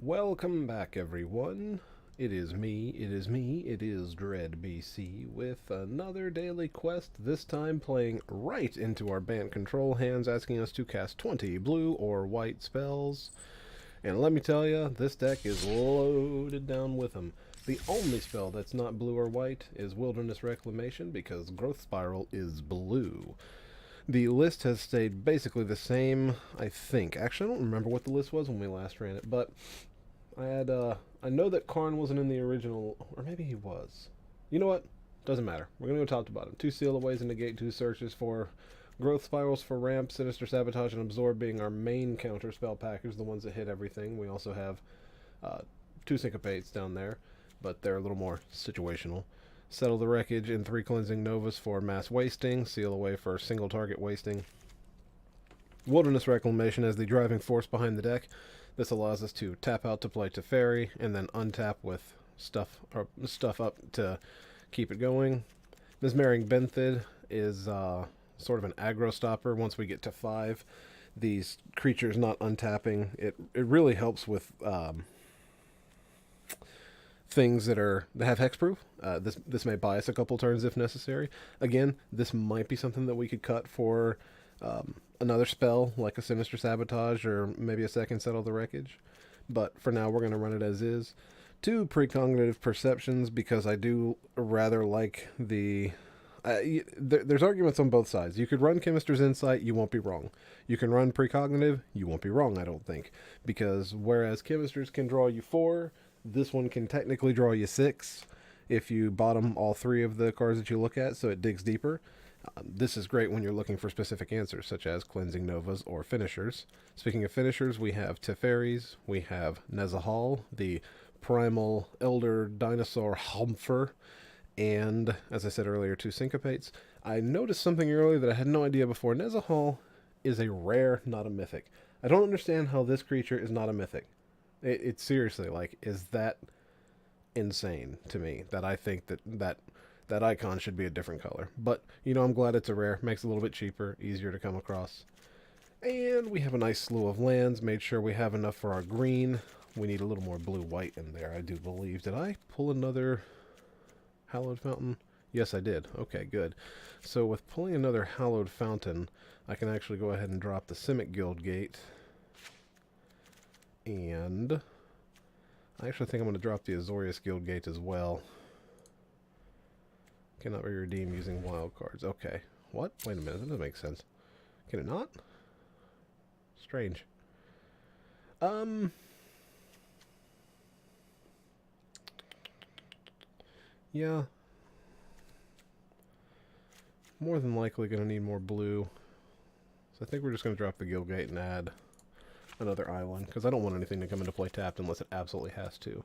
Welcome back, everyone. It is me, Dread BC with another daily quest, this time playing right into our Bant control hands, asking us to cast 20 blue or white spells. And let me tell you, this deck is loaded down with them. The only spell that's not blue or white is Wilderness Reclamation, because Growth Spiral is blue. The list has stayed basically the same, I think. Actually, I don't remember what the list was when we last ran it, but I know that Karn wasn't in the original, or maybe he was. You know what? Doesn't matter. We're going to go top to bottom. 2 Seal Aways and Negate, 2 Searches for Growth Spirals for Ramp, Sinister Sabotage, and Absorb being our main counter spell package, the ones that hit everything. We also have 2 Syncopates down there, but they're a little more situational. Settle the Wreckage and 3 Cleansing Novas for mass wasting, Seal Away for single target wasting. Wilderness Reclamation as the driving force behind the deck. This allows us to tap out to play Teferi and then untap with stuff up to keep it going. Mesmering Benthid is sort of an aggro stopper. Once we get to 5, these creatures not untapping, it really helps with things that have hexproof. This may buy us a couple turns if necessary. Again, this might be something that we could cut for another spell like a Sinister Sabotage or maybe a second Settle the Wreckage. But for now, we're going to run it as is. 2 Precognitive Perceptions, because I do rather like the... there's arguments on both sides. You could run Chemister's Insight, you won't be wrong. You can run Precognitive, you won't be wrong, I don't think. Because whereas Chemister's can draw you 4, this one can technically draw you 6 if you bottom all 3 of the cards that you look at, so it digs deeper. This is great when you're looking for specific answers, such as Cleansing Novas or Finishers. Speaking of Finishers, we have Teferis, we have Nezahal, the Primal Elder Dinosaur Humpher, and, as I said earlier, 2 Syncopates. I noticed something earlier that I had no idea before. Nezahal is a rare, not a mythic. I don't understand how this creature is not a mythic. It's seriously, like, is that insane to me, that I think that icon should be a different color. But, you know, I'm glad it's a rare. Makes it a little bit cheaper, easier to come across. And we have a nice slew of lands. Made sure we have enough for our green. We need a little more blue-white in there, I do believe. Did I pull another Hallowed Fountain? Yes, I did. Okay, good. So with pulling another Hallowed Fountain, I can actually go ahead and drop the Simic Guild Gate. And I actually think I'm going to drop the Azorius Guild Gate as well. Cannot be redeemed using wild cards. Okay. What? Wait a minute. That doesn't make sense. Can it not? Strange. Yeah. More than likely going to need more blue. So I think we're just going to drop the Guild Gate and add another island, because I don't want anything to come into play tapped unless it absolutely has to.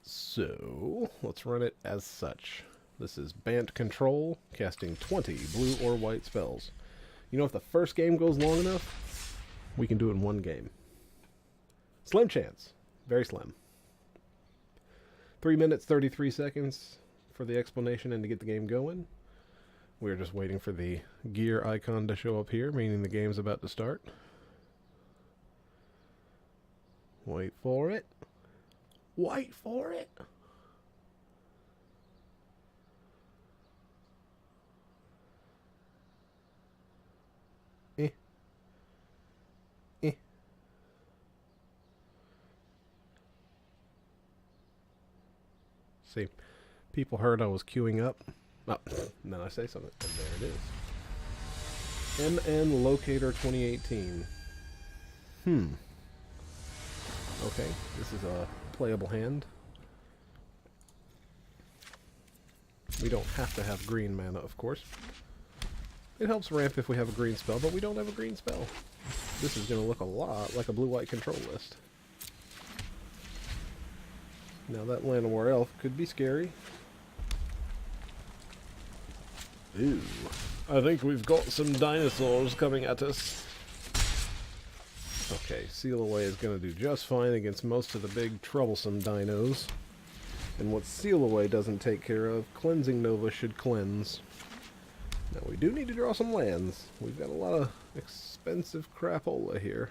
So, let's run it as such. This is Bant Control, casting 20 blue or white spells. You know, if the first game goes long enough, we can do it in one game. Slim chance. Very slim. 3 minutes, 33 seconds for the explanation and to get the game going. We're just waiting for the gear icon to show up here, meaning the game's about to start. Wait for it. Wait for it. See, people heard I was queuing up. Oh, and then I say something, and there it is. MN Locator 2018. Okay, this is a playable hand. We don't have to have green mana, of course. It helps ramp if we have a green spell, but we don't have a green spell. This is going to look a lot like a blue-white control list. Now that Llanowar Elf could be scary. Ooh. I think we've got some dinosaurs coming at us. Okay, Seal Away is going to do just fine against most of the big troublesome dinos. And what Seal Away doesn't take care of, Cleansing Nova should cleanse. Now we do need to draw some lands. We've got a lot of expensive crapola here.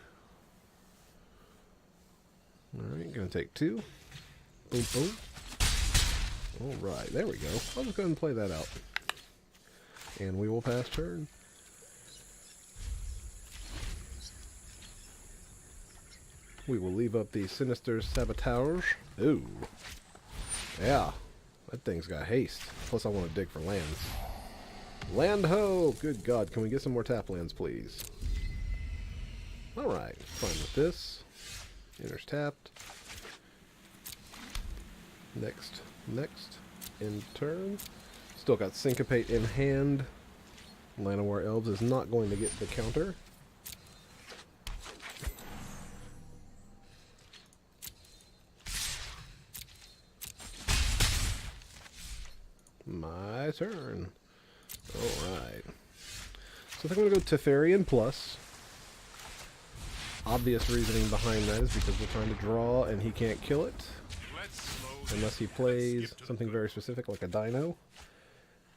Gonna take 2. Boom, boom. Alright, there we go. I'll just go ahead and play that out. And we will pass turn. We will leave up the Sinister Sabotage. Ooh. Yeah. That thing's got haste. Plus I want to dig for lands. Land ho! Good God, can we get some more tap lands, please? Alright, fine with this. Enters tapped. Next. End turn. Still got Syncopate in hand. Llanowar Elves is not going to get the counter. My turn. Alright. So I think I'm going to go Teferi and plus. Obvious reasoning behind that is because we're trying to draw and he can't kill it. Unless he plays something very specific like a dino.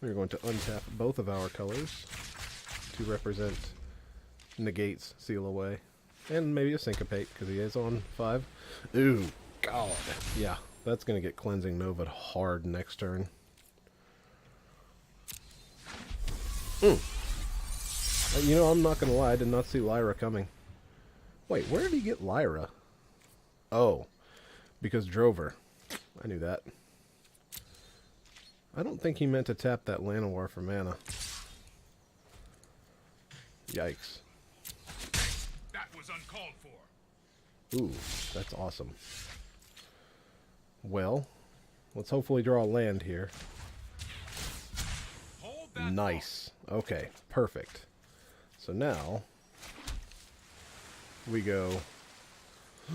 We're going to untap both of our colors to represent Negate's Seal Away. And maybe a Syncopate because he is on 5. Ooh, God. Yeah, that's going to get Cleansing Nova hard next turn. You know, I'm not going to lie, I did not see Lyra coming. Wait, where did he get Lyra? Oh, because Drover. I knew that. I don't think he meant to tap that Llanowar for mana. Yikes. That was uncalled for. Ooh, that's awesome. Well, let's hopefully draw a land here. Nice. Okay, perfect. So now we go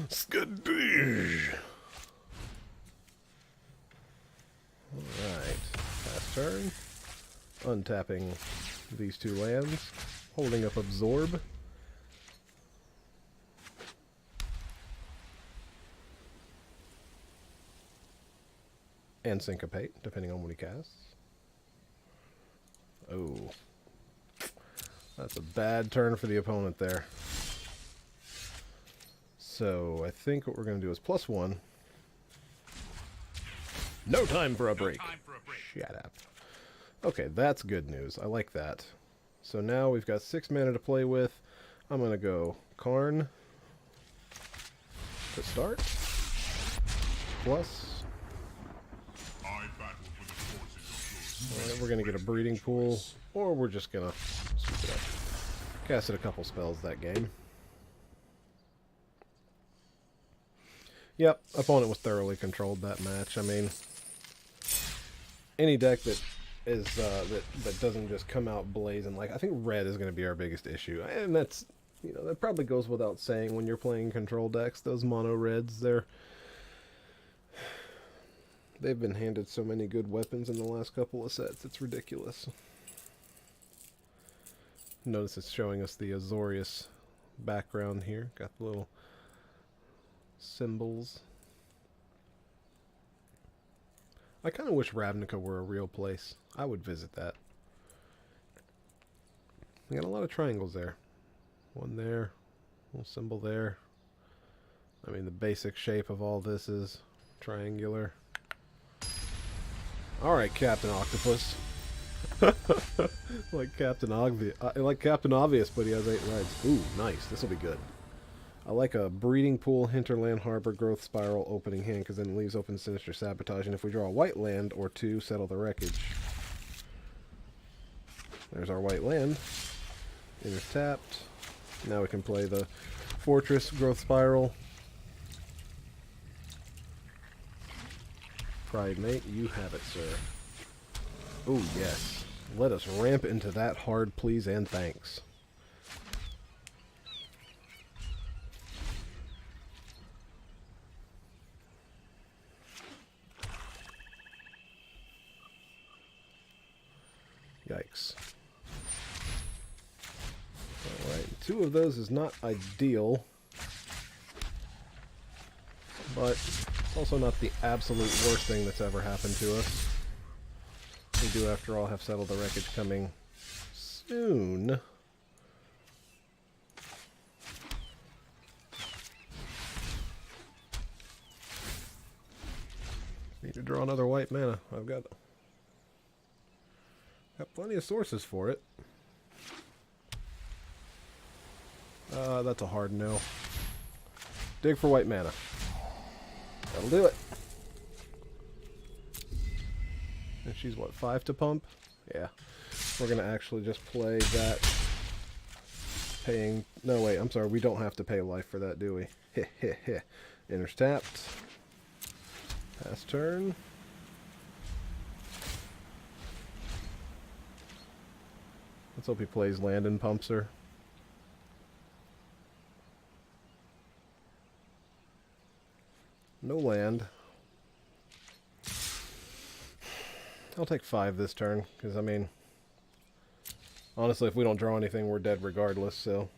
Skadoosh. Alright, pass turn. Untapping these 2 lands. Holding up Absorb. And Syncopate, depending on what he casts. Oh. That's a bad turn for the opponent there. So, I think what we're going to do is +1. No time for a break. Shut up. Okay, that's good news. I like that. So now we've got 6 mana to play with. I'm going to go Karn to start. Plus. Alright, we're going to get a breeding pool. Or we're just going to switch it up. Casted a couple spells that game. Yep, opponent was thoroughly controlled that match. I mean, any deck that is that doesn't just come out blazing, like, I think red is going to be our biggest issue, and that's, you know, that probably goes without saying when you're playing control decks. Those mono reds, they've been handed so many good weapons in the last couple of sets. It's ridiculous. Notice it's showing us the Azorius background here. Got the little symbols. I kind of wish Ravnica were a real place. I would visit that. We got a lot of triangles there. One there, little symbol there. I mean, the basic shape of all this is triangular. Alright, Captain Octopus. like Captain Obvious, but he has 8 legs. Ooh, nice. This will be good. I like a Breeding Pool, Hinterland, Harbor, Growth Spiral, opening hand, because then it leaves open Sinister Sabotage. And if we draw a white land or 2, Settle the Wreckage. There's our white land. Enters tapped. Now we can play the Fortress, Growth Spiral. Pride Mate, you have it, sir. Oh, yes. Let us ramp into that hard, please and thanks. Yikes. Alright, 2 of those is not ideal, but it's also not the absolute worst thing that's ever happened to us. We do, after all, have Settle the Wreckage coming soon. Need to draw another white mana. I've got plenty of sources for it. That's a hard no. Dig for white mana. That'll do it. And she's what, 5 to pump? Yeah. We're gonna actually just play that. Paying. No, wait, I'm sorry. We don't have to pay life for that, do we? Heh heh heh. Enters tapped. Pass turn. Let's hope he plays land and pumps her. No land. I'll take 5 this turn, because, I mean, honestly, if we don't draw anything, we're dead regardless, so.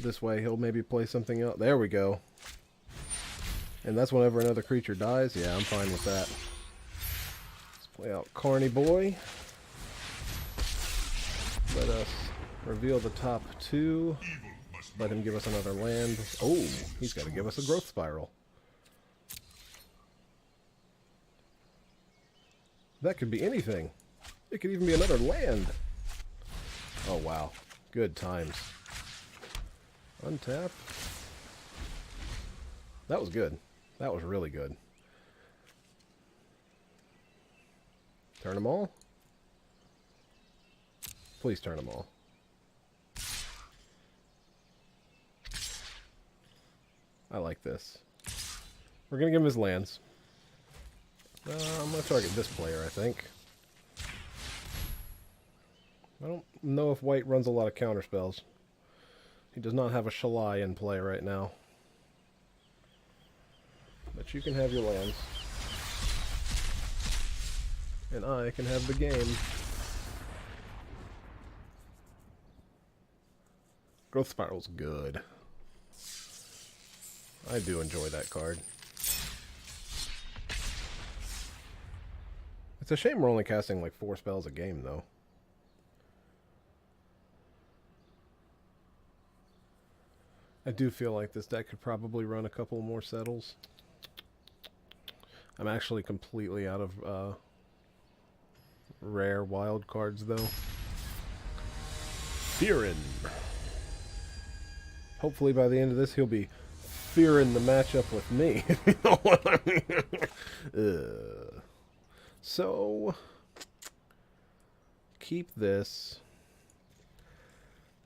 This way, he'll maybe play something else. There we go. And that's whenever another creature dies? Yeah, I'm fine with that. Let's play out Carny Boy. Let us reveal the top 2. Let him give us another land. Oh, he's got to give us a growth spiral. That could be anything. It could even be another land. Oh, wow. Good times. Untap. That was good. That was really good. Turn them all? Please turn them all. I like this. We're going to give him his lands. I'm going to target this player, I think. I don't know if white runs a lot of counterspells. He does not have a Shalai in play right now. But you can have your lands. And I can have the game. Growth Spiral's good. I do enjoy that card. It's a shame we're only casting like 4 spells a game, though. I do feel like this deck could probably run a couple more settles. I'm actually completely out of rare wild cards, though. Fearin'. Hopefully by the end of this, he'll be fearing the matchup with me. You know what I mean? So, keep this.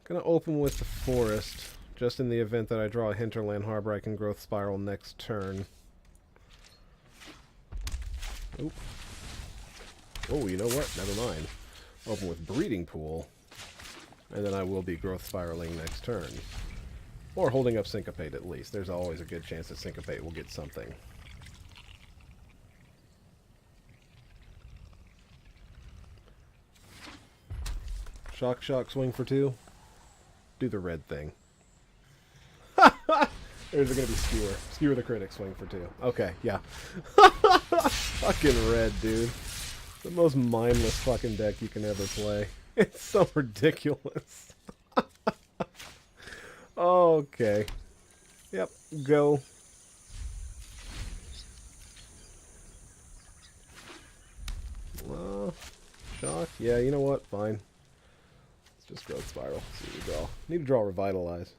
Gonna open with the forest, just in the event that I draw a Hinterland Harbor, I can Growth Spiral next turn. Oop. Oh, you know what? Never mind. Open with Breeding Pool, and then I will be Growth Spiraling next turn. Or holding up Syncopate at least. There's always a good chance that Syncopate will get something. Shock, shock, swing for 2. Do the red thing. Or is it going to be Skewer? Skewer the critic, swing for 2. Okay, yeah. Fucking red, dude. The most mindless fucking deck you can ever play. It's so ridiculous. Okay. Yep, go. Shock? Yeah, you know what? Fine. Let's just Growth Spiral. See what we draw. Need to draw Revitalize.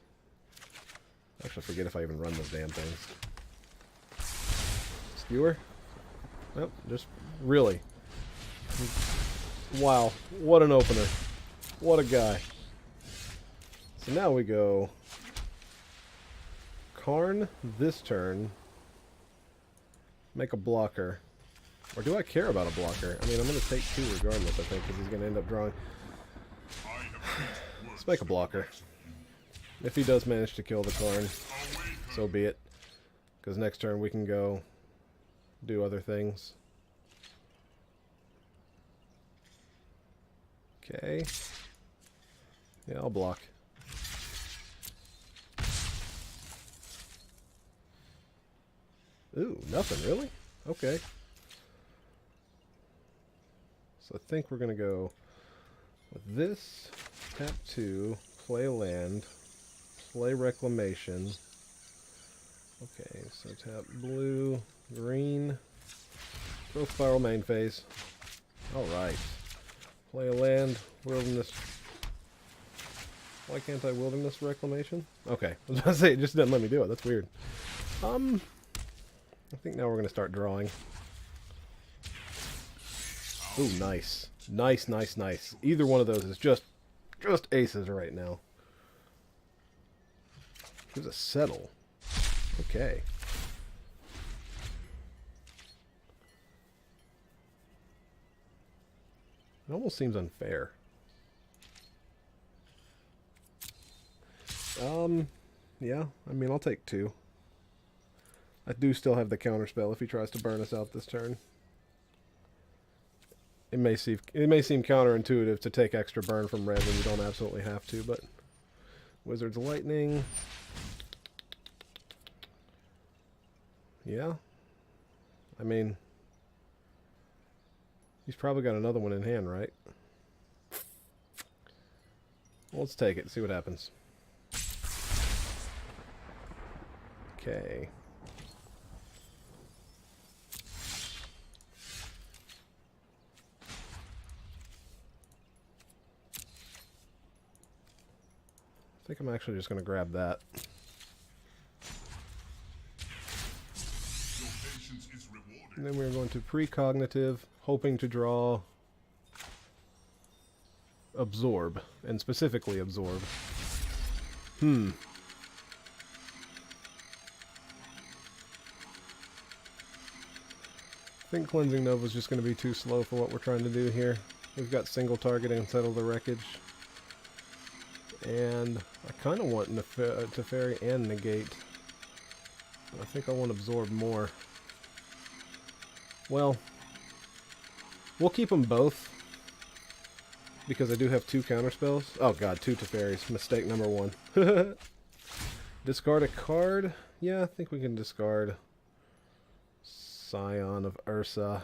Actually, forget if I even run those damn things. Skewer? Nope, just really. Wow, what an opener. What a guy. So now we go Karn this turn. Make a blocker. Or do I care about a blocker? I mean, I'm going to take 2 regardless, I think, because he's going to end up drawing. Let's make a blocker. If he does manage to kill the Karn, so be it. Because next turn we can go do other things. Okay. Yeah, I'll block. Ooh, nothing, really? Okay. So I think we're going to go with this, tap 2, play land, play Reclamation, Okay, so tap blue, green, growth spiral main phase. Alright. Play a land, wilderness. Why can't I wilderness reclamation? Okay, I was about to say, it just didn't let me do it. That's weird. I think now we're going to start drawing. Ooh, nice. Nice, nice, nice. Either one of those is just aces right now. Here's a settle. Okay. It almost seems unfair. Yeah, I mean, I'll take 2. I do still have the counterspell if he tries to burn us out this turn. It may seem counterintuitive to take extra burn from red when you don't absolutely have to, but Wizard's Lightning. Yeah. I mean, he's probably got another one in hand, right? Well, let's take it, see what happens. Okay. I think I'm actually just going to grab that. And then we're going to Precognitive, hoping to draw Absorb, and specifically Absorb. I think Cleansing Nova is just going to be too slow for what we're trying to do here. We've got single targeting and Settle the Wreckage. And I kind of want Teferi and Negate. I think I want Absorb more. Well, we'll keep them both. Because I do have 2 counterspells. Oh god, 2 Teferis. Mistake number 1. Discard a card? Yeah, I think we can discard Scion of Ursa.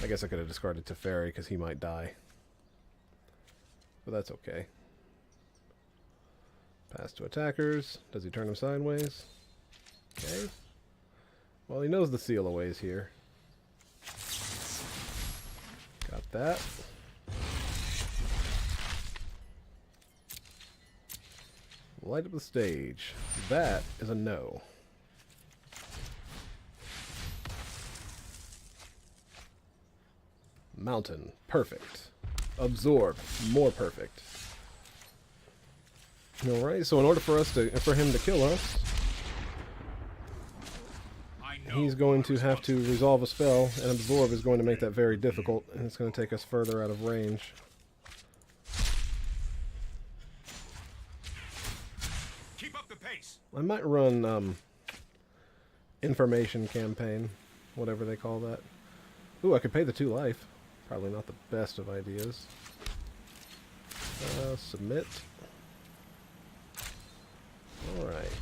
I guess I could have discarded Teferi because he might die. But that's okay. Pass to attackers. Does he turn him sideways? Okay. Well, he knows the seal aways here. Got that. Light up the stage. That is a no. Mountain. Perfect. Absorb. More perfect. Alright, so in order for him to kill us, he's going to have to resolve a spell, and Absorb is going to make that very difficult, and it's going to take us further out of range. Keep up the pace. I might run Information Campaign, whatever they call that. Ooh, I could pay the 2 life. Probably not the best of ideas. Submit. Alright.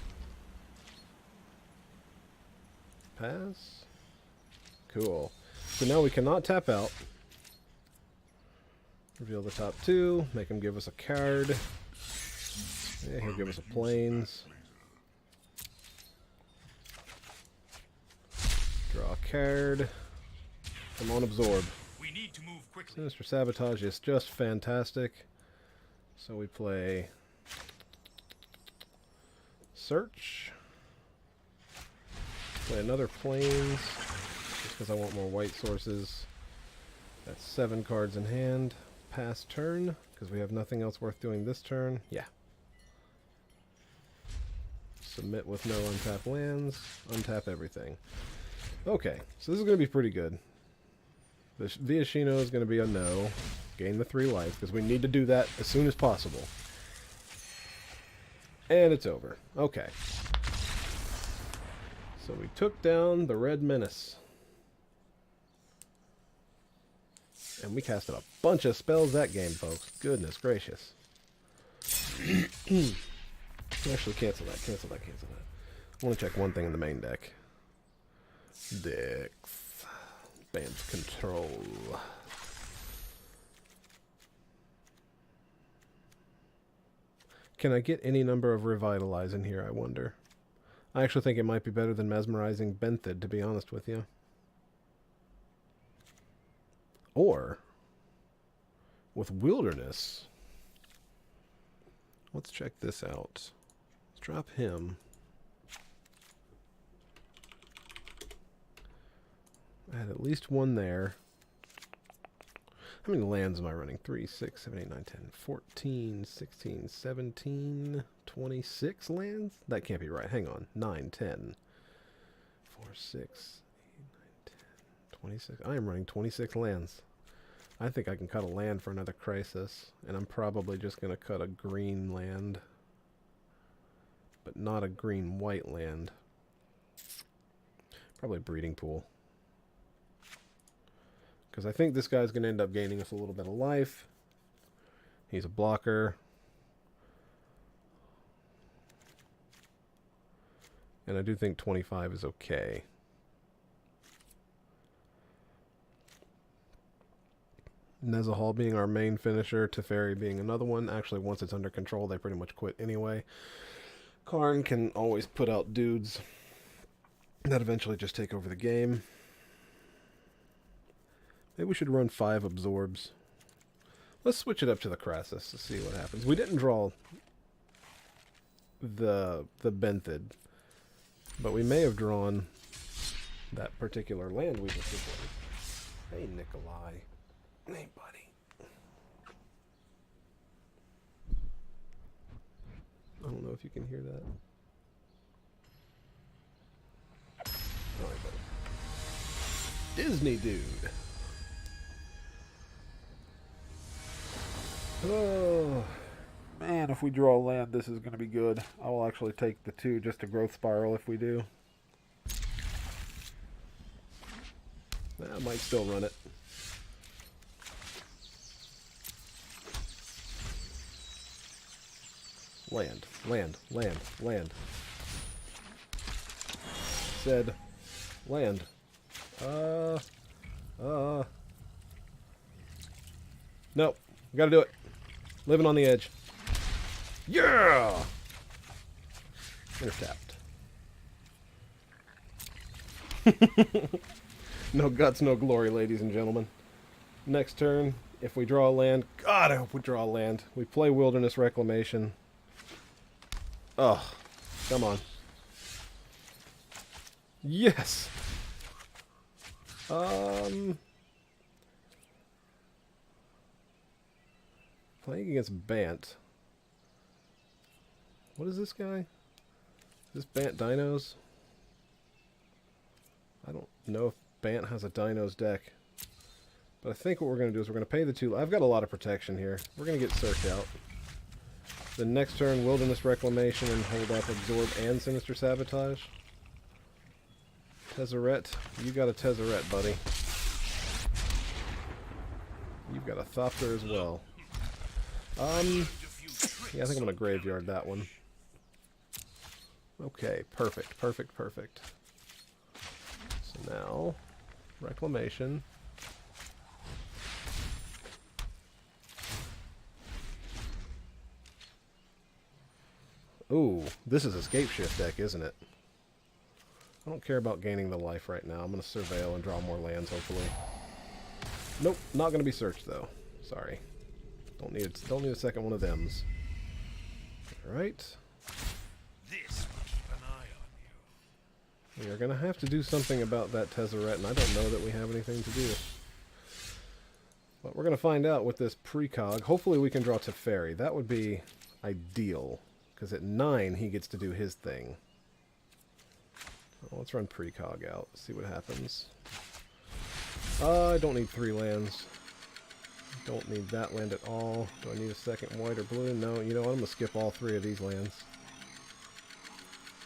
Pass. Cool. So now we cannot tap out. Reveal the top 2. Make him give us a card. Yeah, he'll give us a plains. Draw a card. Come on, Absorb. We need to move quickly. Sinister Sabotage is just fantastic. So we play Search. Play another Plains, just because I want more white sources. That's 7 cards in hand. Pass turn, because we have nothing else worth doing this turn. Yeah. Submit with no untapped lands. Untap everything. Okay, so this is going to be pretty good. The Viashino is going to be a no. Gain the 3 life, because we need to do that as soon as possible. And it's over. Okay. So we took down the Red Menace. And we casted a bunch of spells that game, folks. Goodness gracious. Actually, cancel that, cancel that, cancel that. I want to check one thing in the main deck. Decks. Bant control. Can I get any number of Revitalize in here, I wonder? I actually think it might be better than Mesmerizing Benthid, to be honest with you. Or, with Wilderness, let's check this out. Let's drop him. I had at least one there. How many lands am I running? 3, 6, 7, 8, 9, 10, 14, 16, 17, 26 lands? That can't be right. Hang on. 9, 10, 4, 6, 8, 9, 10, 26. I am running 26 lands. I think I can cut a land for another crisis, and I'm probably just going to cut a green land, but not a green-white land. Probably Breeding Pool. Because I think this guy's going to end up gaining us a little bit of life. He's a blocker. And I do think 25 is okay. Nezahal being our main finisher, Teferi being another one. Actually, once it's under control, they pretty much quit anyway. Karn can always put out dudes that eventually just take over the game. Maybe we should run 5 absorbs. Let's switch it up to the Crassus to see what happens. We didn't draw the Benthid, but we may have drawn that particular land we just did. Hey, Nikolai. Hey, buddy. I don't know if you can hear that. All right, buddy. Disney dude. Oh, man, if we draw land, this is going to be good. I will actually take the 2 just to growth spiral if we do. I might still run it. Land, land, land, land. Said land. Nope, we gotta do it. Living on the edge. Yeah! Intercept. No guts, no glory, ladies and gentlemen. Next turn, if we draw a land... God, I hope we draw a land. We play Wilderness Reclamation. Oh, come on. Yes! Playing against Bant. What is this guy? Is this Bant Dinos? I don't know if Bant has a Dinos deck. But I think what we're going to do is we're going to pay the 2... I've got a lot of protection here. We're going to get Search out. The next turn, Wilderness Reclamation and hold up Absorb and Sinister Sabotage. Tezzeret. You got a Tezzeret, buddy. You've got a Thopter as well. Yeah, I think I'm going to graveyard that one. Okay, perfect, perfect, perfect. So now, Reclamation. Ooh, this is Escape Shift deck, isn't it? I don't care about gaining the life right now. I'm going to Surveil and draw more lands, hopefully. Nope, not going to be searched, though. Sorry. Don't need a second one of thems. Alright. This will keep an eye on you. We are going to have to do something about that Tezzeret, and I don't know that we have anything to do. But we're going to find out with this precog. Hopefully we can draw Teferi. That would be ideal, because at 9 he gets to do his thing. Well, let's run precog out, see what happens. I don't need 3 lands. Don't need that land at all. Do I need a second white or blue? No, you know what? I'm going to skip all 3 of these lands.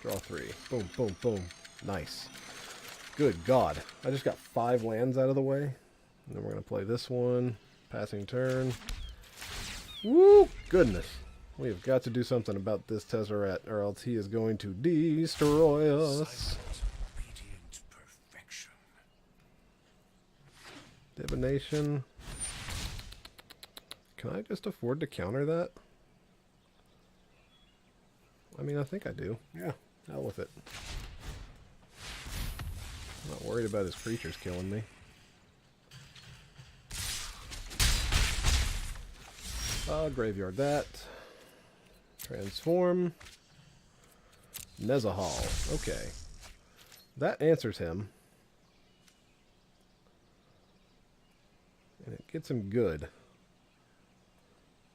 Draw 3. Boom, boom, boom. Nice. Good God. I just got 5 lands out of the way. And then we're going to play this one. Passing turn. Woo! Goodness. We have got to do something about this Tezzeret, or else he is going to destroy us. Obedient perfection. Divination. Can I just afford to counter that? I mean, I think I do. Yeah, hell with it. I'm not worried about his creatures killing me. Graveyard that. Transform. Nezahal. Okay. That answers him. And it gets him good.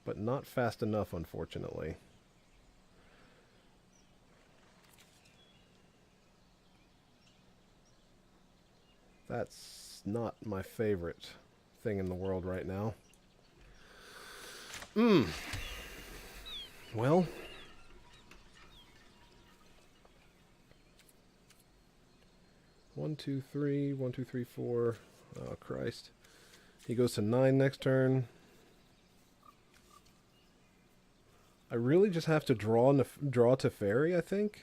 But not fast enough, unfortunately. That's not my favorite thing in the world right now. Well. One, two, three. 1, 2, 3, 4. Oh, Christ. He goes to 9 next turn. I really just have to draw Teferi, I think.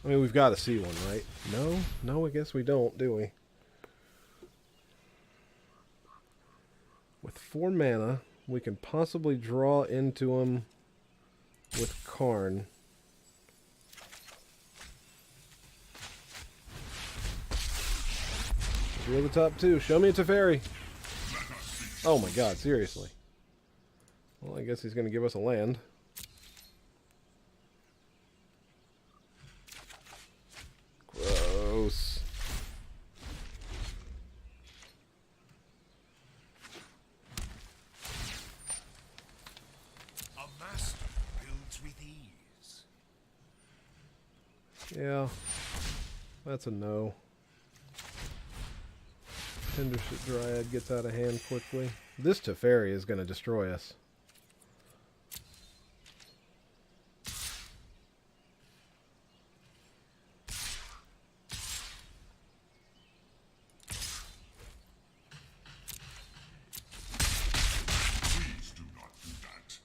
I mean, we've got to see one, right? No? No, I guess we don't, do we? With 4 mana, we can possibly draw into him with Karn. Reveal the top 2. Show me a Teferi. Oh my god, seriously. Well, I guess he's going to give us a land. Gross. A master builds with ease. Yeah. That's a no. Tendership Dryad gets out of hand quickly. This Teferi is going to destroy us. Please do not do that.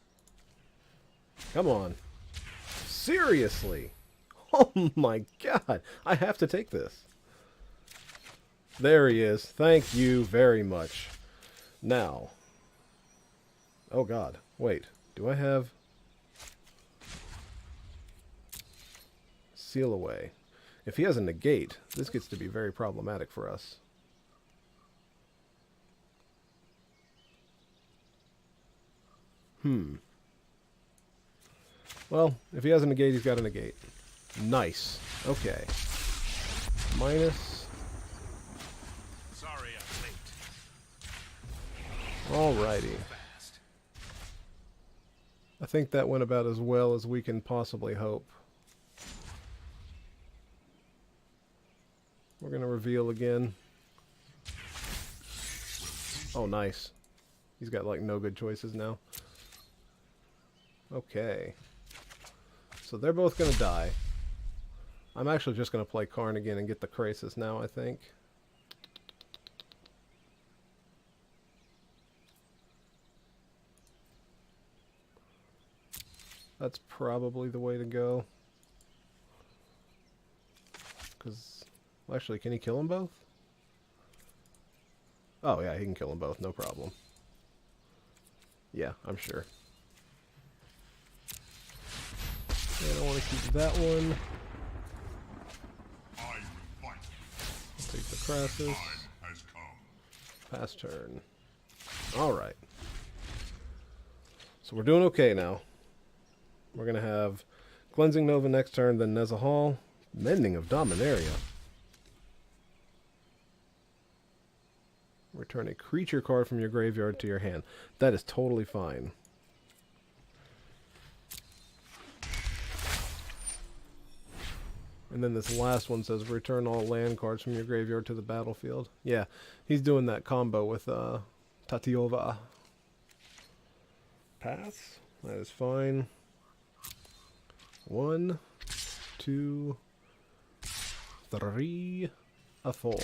Come on. Seriously? Oh my god. I have to take this. There he is. Thank you very much. Now. Oh god. Wait. Do I have... Seal away. If he has a negate, this gets to be very problematic for us. Well, if he has a negate, he's got a negate. Nice. Okay. Minus... Sorry I'm late. Alrighty. I think that went about as well as we can possibly hope. We're going to reveal again. Oh, nice. He's got, like, no good choices now. Okay. So they're both going to die. I'm actually just going to play Karn again and get the Krasis now, I think. That's probably the way to go. Because, well, actually, can he kill them both? Oh, yeah, he can kill them both, no problem. Yeah, I'm sure. And I want to keep that one. I'll take the Krasis. Pass turn. Alright. So we're doing okay now. We're going to have Cleansing Nova next turn, then Nezahal. Mending of Dominaria. Return a creature card from your graveyard to your hand. That is totally fine. And then this last one says return all land cards from your graveyard to the battlefield. Yeah, he's doing that combo with Tatiova. Pass. That is fine. 1, 2, 3, 4.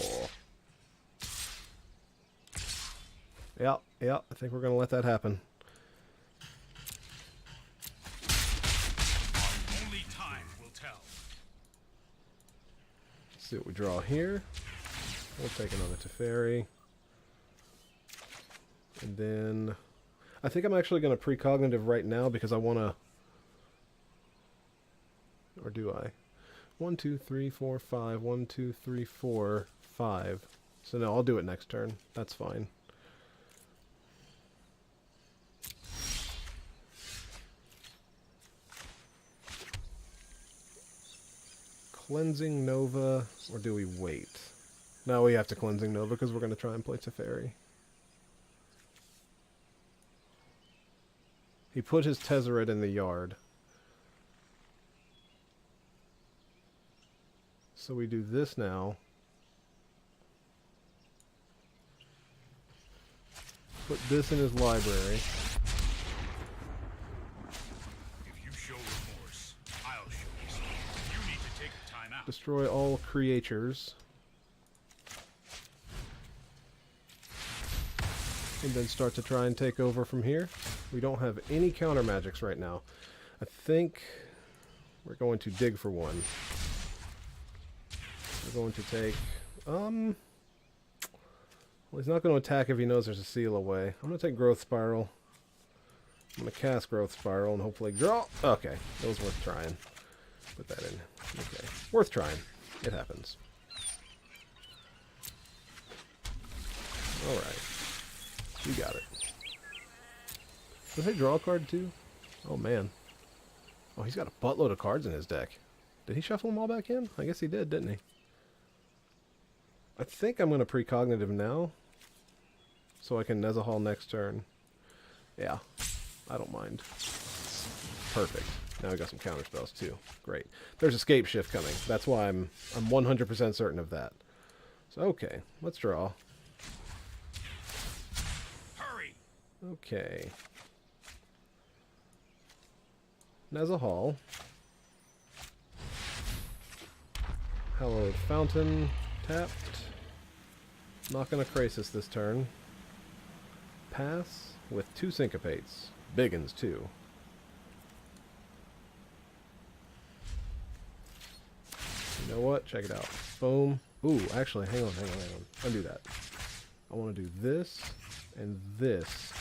Yeah, I think we're going to let that happen. Only time will tell. Let's see what we draw here. We'll take another Teferi. And then... I think I'm actually going to precognitive right now because I want to... Or do I? 1, 2, 3, 4, 5. 1, 2, 3, 4, 5. So no, I'll do it next turn. That's fine. Cleansing Nova, or do we wait? No, we have to Cleansing Nova because we're going to try and play Teferi. He put his Tezzeret in the yard. So we do this now. Put this in his library. If you show remorse, I'll show you some. You need to take a time out. Destroy all creatures. And then start to try and take over from here. We don't have any counter magics right now. I think we're going to dig for one. We're going to take... Well, he's not going to attack if he knows there's a seal away. I'm going to take Growth Spiral. I'm going to cast Growth Spiral and hopefully draw. Okay, that was worth trying. Put that in. Okay, worth trying. It happens. Alright. You got it. Does he draw a card too? Oh man. Oh, he's got a buttload of cards in his deck. Did he shuffle them all back in? I guess he did, didn't he? I think I'm going to precognitive now. So I can Nezahal next turn. Yeah. I don't mind. Perfect. Now we got some counter spells too. Great. There's Escape Shift coming. That's why I'm 100% certain of that. So okay. Let's draw. Hurry! Okay. Nezahal. Hallowed Fountain. Tapped. Not going to Crisis this turn. Pass with 2 Syncopates. Big uns too. You know what? Check it out. Boom. Ooh, actually, hang on. Undo that. I want to do this and this.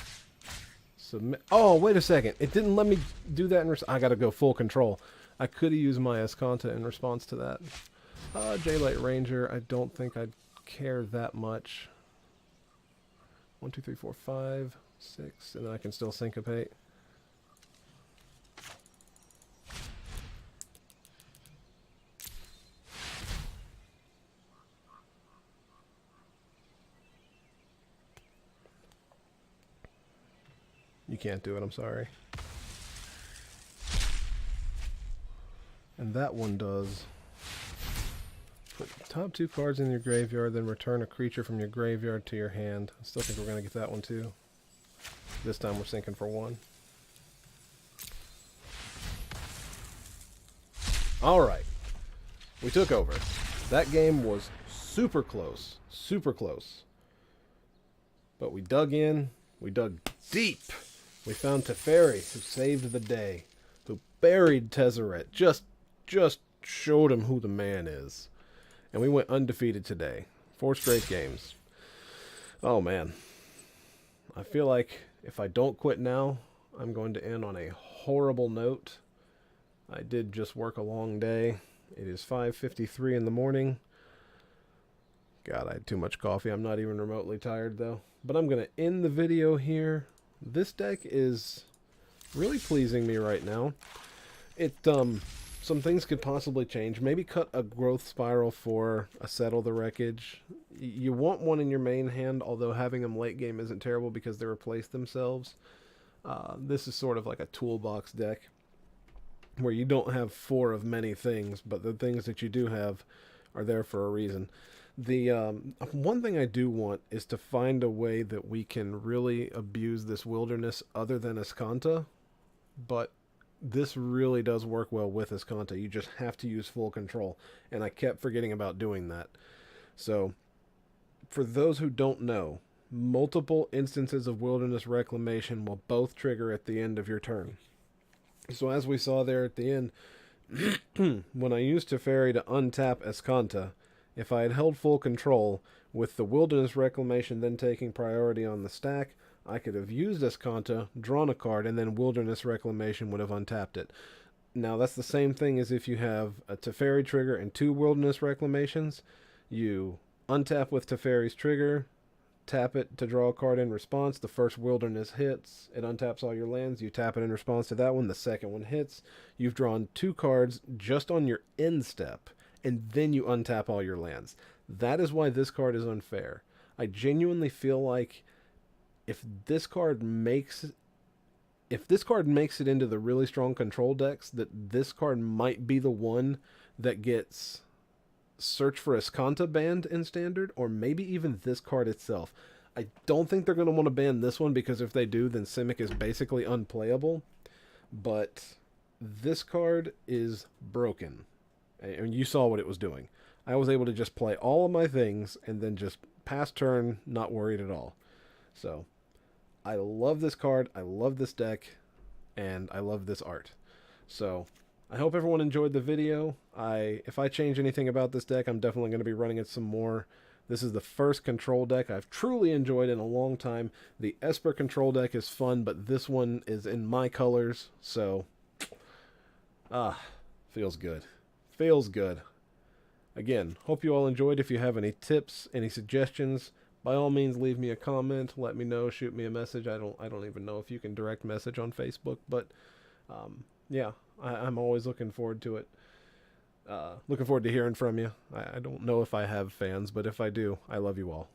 Submit. Oh, wait a second. It didn't let me do that in I got to go full control. I could have used my Azcanta in response to that. J-Light Ranger, I don't think I'd care that much. 1, 2, 3, 4, 5, 6, and then I can still Syncopate. You can't do it, I'm sorry. And that one does. Put the top 2 cards in your graveyard, then return a creature from your graveyard to your hand. I still think we're going to get that one too. This time we're sinking for 1. Alright. We took over. That game was super close. Super close. But we dug in. We dug deep. We found Teferi, who saved the day. Who buried Tezzeret. Just showed him who the man is. And we went undefeated today. 4 straight games. Oh, man. I feel like if I don't quit now, I'm going to end on a horrible note. I did just work a long day. It is 5:53 in the morning. God, I had too much coffee. I'm not even remotely tired, though. But I'm going to end the video here. This deck is really pleasing me right now. Some things could possibly change. Maybe cut a Growth Spiral for a Settle the Wreckage. You want one in your main hand, although having them late game isn't terrible because they replace themselves. This is sort of like a toolbox deck where you don't have 4 of many things, but the things that you do have are there for a reason. The one thing I do want is to find a way that we can really abuse this wilderness other than Azcanta, but this really does work well with Azcanta. You just have to use full control, and I kept forgetting about doing that. So, for those who don't know, multiple instances of Wilderness Reclamation will both trigger at the end of your turn. So as we saw there at the end, when I used Teferi to untap Azcanta, if I had held full control, with the Wilderness Reclamation then taking priority on the stack, I could have used Azcanta, drawn a card, and then Wilderness Reclamation would have untapped it. Now, that's the same thing as if you have a Teferi trigger and 2 Wilderness Reclamations. You untap with Teferi's trigger, tap it to draw a card in response. The first Wilderness hits, it untaps all your lands. You tap it in response to that one. The second one hits. You've drawn 2 cards just on your end step, and then you untap all your lands. That is why this card is unfair. I genuinely feel like if this card makes it into the really strong control decks, that this card might be the one that gets Search for Azcanta banned in Standard, or maybe even this card itself. I don't think they're going to want to ban this one, because if they do, then Simic is basically unplayable. But this card is broken. And you saw what it was doing. I was able to just play all of my things and then just pass turn, not worried at all. So, I love this card, I love this deck, and I love this art. So, I hope everyone enjoyed the video. If I change anything about this deck, I'm definitely going to be running it some more. This is the first control deck I've truly enjoyed in a long time. The Esper control deck is fun, but this one is in my colors, so feels good. Feels good. Again, hope you all enjoyed. If you have any tips, any suggestions, by all means leave me a comment, let me know, shoot me a message. I don't even know if you can direct message on Facebook, but yeah, I'm always looking forward to it. Looking forward to hearing from you. I don't know if I have fans, but if I do, I love you all.